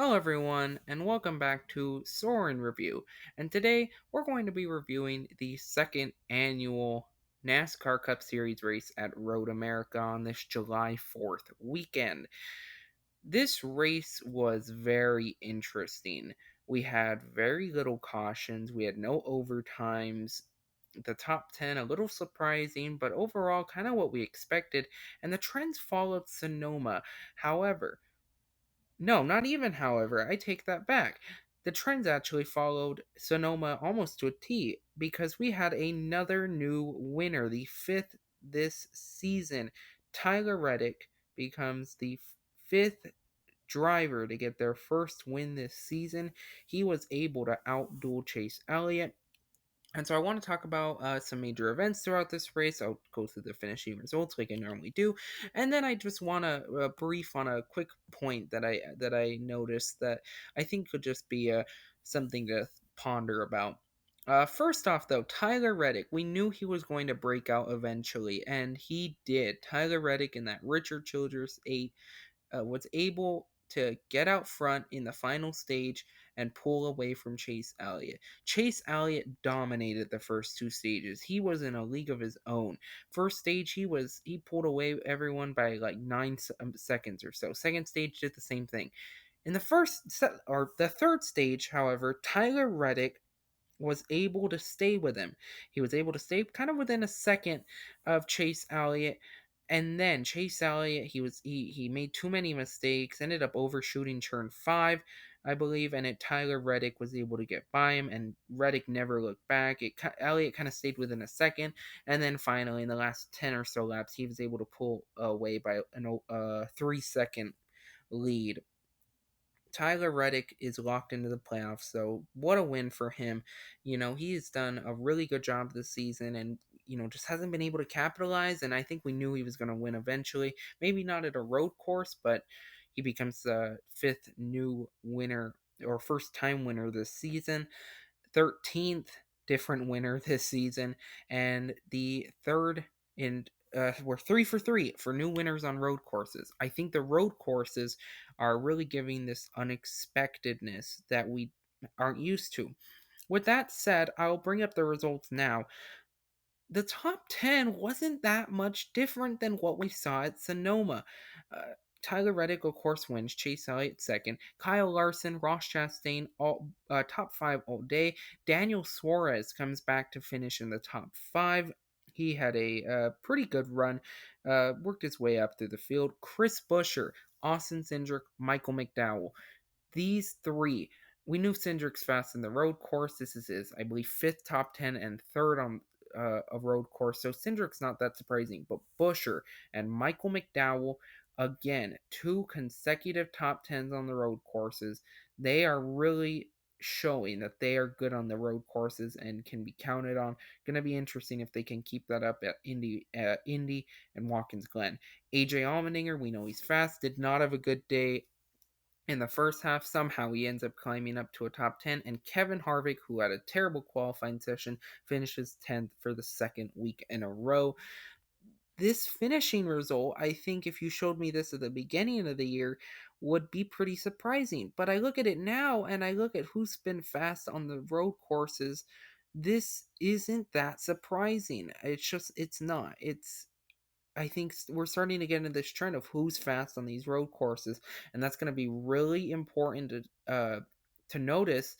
Hello, everyone, and welcome back to Soren Review. And today we're going to be reviewing the second annual NASCAR Cup Series race at Road America on this July 4th weekend. This race was very interesting. We had very little cautions, we had no overtimes. The top 10 a little surprising, but overall kind of what we expected, and the trends followed Sonoma. However, no, not even however. I take that back. The trends actually followed Sonoma almost to a T because we had another new winner, the fifth this season. Tyler Reddick becomes the fifth driver to get their first win this season. He was able to outduel Chase Elliott. And so I want to talk about some major events throughout this race. I'll go through the finishing results like I normally do, and then I just want to brief on a quick point that I noticed that I think could just be something to ponder about. First off, though, Tyler Reddick, we knew he was going to break out eventually, and he did. Tyler Reddick in that Richard Childress 8 was able to get out front in the final stage and pull away from Chase Elliott. Chase Elliott dominated the first two stages. He was in a league of his own. First stage, he pulled away everyone by like 9 seconds or so. Second stage did the same thing. In the third stage, however, Tyler Reddick was able to stay with him. He was able to stay kind of within a second of Chase Elliott. And then Chase Elliott, he made too many mistakes, ended up overshooting turn 5, I believe, and Tyler Reddick was able to get by him, and Reddick never looked back. Elliott kind of stayed within a second, and then finally in the last 10 or so laps, he was able to pull away by a 3-second lead. Tyler Reddick is locked into the playoffs, so what a win for him. He's done a really good job this season and, just hasn't been able to capitalize. And I think we knew he was going to win eventually. Maybe not at a road course, but he becomes the fifth new winner or first time winner this season. 13th different winner this season, and the third in we're 3 for 3 for new winners on road courses. I think the road courses are really giving this unexpectedness that we aren't used to. With that said, I'll bring up the results now. The top 10 wasn't that much different than what we saw at Sonoma. Uh, Tyler Reddick, of course, wins. Chase Elliott second. Kyle Larson, Ross Chastain, all top 5 all day. Daniel Suarez comes back to finish in the top 5. He had a pretty good run, worked his way up through the field. Chris Buescher, Austin Cindric, Michael McDowell. These three, we knew Cindric's fast in the road course. This is his, I believe, fifth top 10 and third on a road course. So Cindric's not that surprising. But Buescher and Michael McDowell, again, two consecutive top 10s on the road courses. They are really showing that they are good on the road courses and can be counted on. Going to be interesting if they can keep that up at Indy and Watkins Glen. AJ Allmendinger, we know he's fast, did not have a good day in the first half. Somehow he ends up climbing up to a top 10, and Kevin Harvick, who had a terrible qualifying session, finishes 10th for the second week in a row. This finishing result, I think if you showed me this at the beginning of the year, would be pretty surprising. But I look at it now and I look at who's been fast on the road courses. This isn't that surprising. It's not. I think we're starting to get into this trend of who's fast on these road courses, and that's going to be really important to notice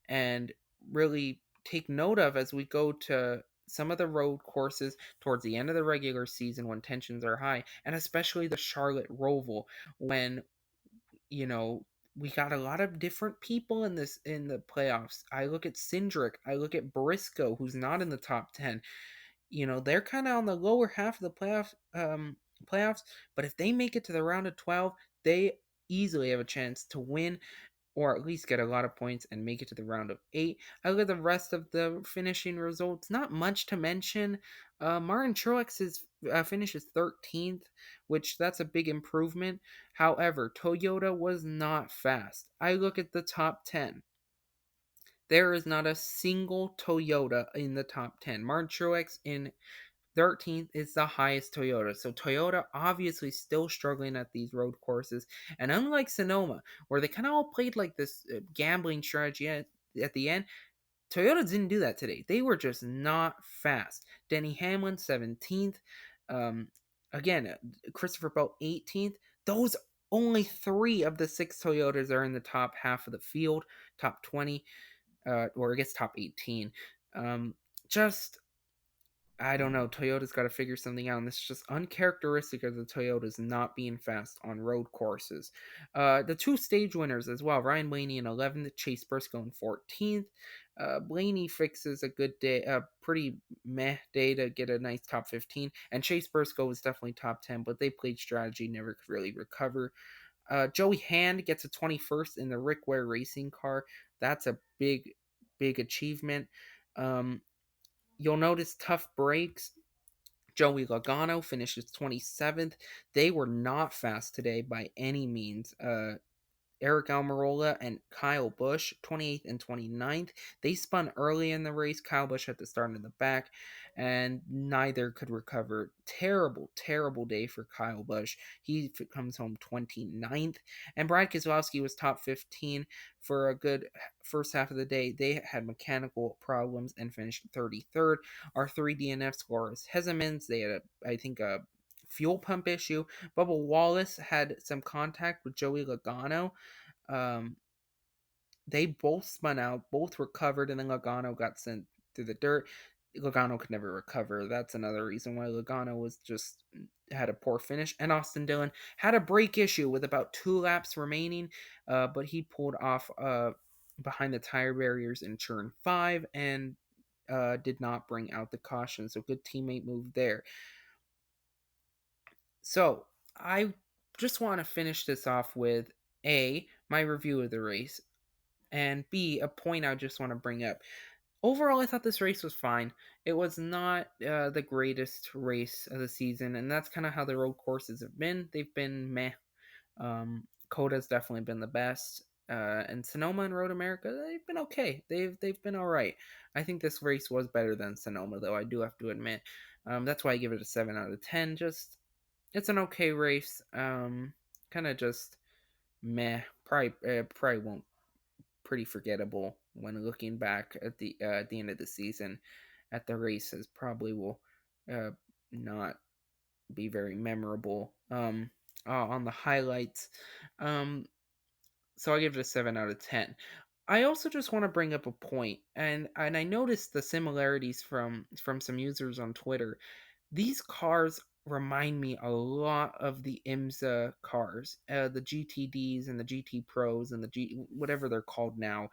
and really take note of as we go to some of the road courses towards the end of the regular season when tensions are high, and especially the Charlotte Roval when you know we got a lot of different people in the playoffs. I look at Cindric, I look at Briscoe, who's not in the top 10. They're kind of on the lower half of the playoffs, but if they make it to the round of 12, they easily have a chance to win or at least get a lot of points and make it to the round of 8. I look at the rest of the finishing results, not much to mention. Martin Truex finishes 13th, which that's a big improvement. However, Toyota was not fast. I look at the top 10. There is not a single Toyota in the top 10. Martin Truex in 13th is the highest Toyota. So Toyota obviously still struggling at these road courses. And unlike Sonoma, where they kind of all played like this gambling strategy at the end, Toyota didn't do that today. They were just not fast. Denny Hamlin, 17th. Um, again, Christopher Bell, 18th. Those only three of the six Toyotas are in the top half of the field, top 20, or I guess top 18. Just I don't know. Toyota's got to figure something out, and this is just uncharacteristic of the Toyotas not being fast on road courses. The two stage winners as well: Ryan Blaney in 11th, Chase Briscoe in 14th. Blaney fixes a good day, a pretty meh day to get a nice top 15, and Chase Briscoe was definitely top 10, but they played strategy, never could really recover. Joey Hand gets a 21st in the Rick Ware racing car. That's a big achievement. Um, You'll notice tough breaks. Joey Logano finishes 27th. They were not fast today by any means. Eric Almirola and Kyle Busch, 28th and 29th. They spun early in the race. Kyle Busch had to start in the back, and neither could recover. Terrible day for Kyle Busch. He comes home 29th. And Brad Keselowski was top 15 for a good first half of the day. They had mechanical problems and finished 33rd. Our three DNF scorers, Hezemans, they had, I think, a fuel pump issue. Bubba Wallace had some contact with Joey Logano. Um, they both spun out, both recovered, and then Logano got sent through the dirt. Logano could never recover. That's another reason why Logano was just had a poor finish. And Austin Dillon had a brake issue with about 2 laps remaining, but he pulled off behind the tire barriers in turn 5 and did not bring out the caution. So good teammate move there. So I just want to finish this off with A, my review of the race, and B, a point I just want to bring up. Overall, I thought this race was fine. It was not the greatest race of the season, and that's kind of how the road courses have been. They've been meh. Coda's definitely been the best. And Sonoma and Road America, they've been okay. They've been all right. I think this race was better than Sonoma, though. I do have to admit. That's why I give it a 7 out of 10. Just it's an okay race. Kind of just meh. Probably won't pretty forgettable when looking back at the end of the season. At the races, probably will uh, not be very memorable. On the highlights, um, so I give it a 7 out of 10. I also just want to bring up a point, and I noticed the similarities from some users on Twitter. These cars remind me a lot of the IMSA cars, the GTDs and the GT Pros and the whatever they're called now.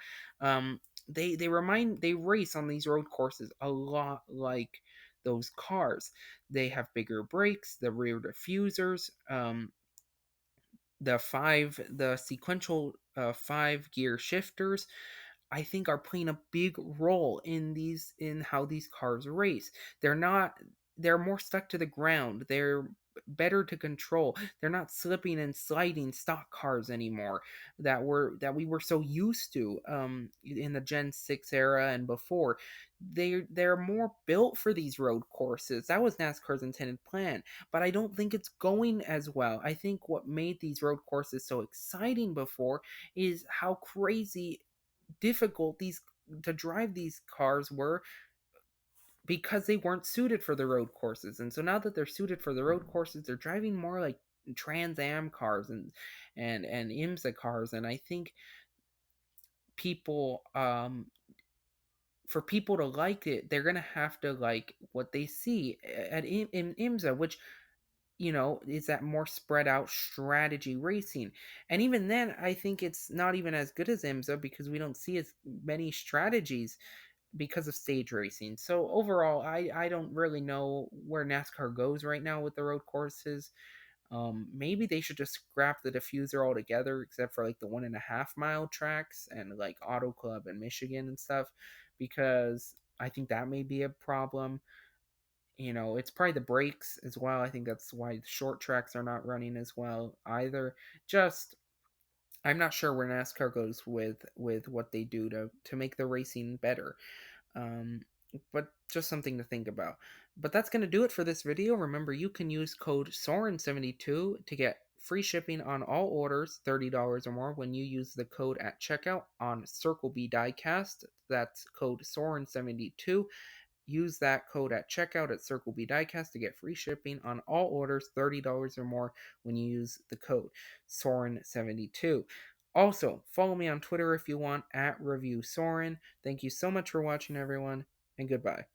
They race on these road courses a lot like those cars. They have bigger brakes, the rear diffusers, the sequential 5 gear shifters, I think, are playing a big role in how these cars race. They're more stuck to the ground. They're better to control. They're not slipping and sliding stock cars anymore that we were so used to in the Gen 6 era and before. They're more built for these road courses. That was NASCAR's intended plan, but I don't think it's going as well. I think what made these road courses so exciting before is how crazy difficult these to drive these cars were because they weren't suited for the road courses. And so now that they're suited for the road courses, they're driving more like Trans Am cars and IMSA cars. And I think people for people to like it, they're gonna have to like what they see in IMSA, which is that more spread out strategy racing. And even then, I think it's not even as good as IMSA because we don't see as many strategies because of stage racing. So overall, I don't really know where NASCAR goes right now with the road courses. Maybe they should just scrap the diffuser altogether, except for like the 1.5 mile tracks and like Auto Club and Michigan and stuff, because I think that may be a problem. It's probably the brakes as well. I think that's why the short tracks are not running as well either. Just I'm not sure where NASCAR goes with what they do to make the racing better. but just something to think about. But that's going to do it for this video. Remember, you can use code Soren72 to get free shipping on all orders $30 or more when you use the code at checkout on Circle B Diecast. That's code Soren72. Use that code at checkout at Circle B Diecast to get free shipping on all orders $30 or more when you use the code Soren72. Also, follow me on Twitter if you want at Review Soren. Thank you so much for watching, everyone, and goodbye.